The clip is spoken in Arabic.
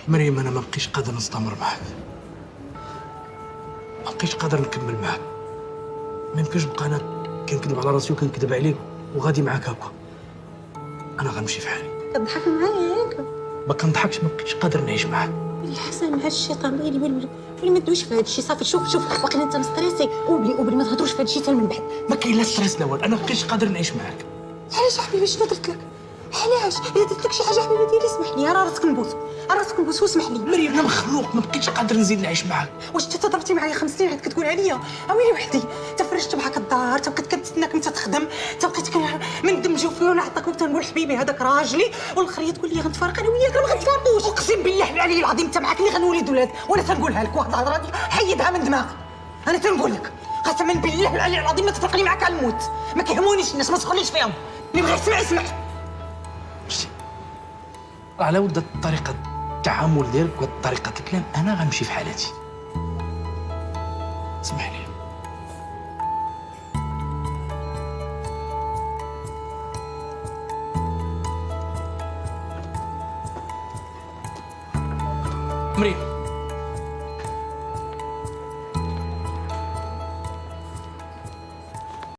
مريم انا ما بقيتش قادر نستمر معاك، ما بقيتش قادر نكمل معاك. ما يمكنش نبقى انا كنكذب على راسي وكنكذب عليك وغادي معاك هكا. انا غنمشي في حالي. كضحك معايا ياك؟ ما كنضحكش، ما بقيتش قادر نعيش معاك. بالحسن مع الشيطان ويلي ما تدويش في هذا الشيء. صافي شوف باقي انت مستريسي. قبل ما تهضروش في هذا الشيء حتى من بعد. ما كاين لا ستريس لا والو، انا ما بقيتش قادر نعيش معاك. علاش حبيبي شنو درت لك؟ علاش؟ الا درت لك شي حاجه حبيبي ديري اسمح لي، راه راسك نبوس واسمح لي. مريم انا مخلوق، ما بقيتش قادر نزيد نعيش معاك. واش انت ضربتي معايا 5 سنين عاد كتقول عليا ويلي وحدي؟ تفرجت معاك الدار، تبقيت كنتسناك انت تخدم، تبقيت كندمجوا فيه ونعطيك وانت نقول حبيبي هذاك راجلي، والاخريه تقول لي غنتفارق انا وياك. راه ما غنتفارقوش، اقسم بالله العلي العظيم انت معاك اللي غنولد ولاد. وانا تنقولها لك واحد الهضره دي حيدها من دماغك. انا تنقول لك قسما بالله العلي العظيم ما تفرقني معاك على الموت. ما كيهمونيش الناس، ما تدخليش فيهم. اللي بغى يسمع. ميرسي. على ود طريقه التعامل ديالك وطريقه الكلام انا غنمشي في حالتي. اسمح لي. مريم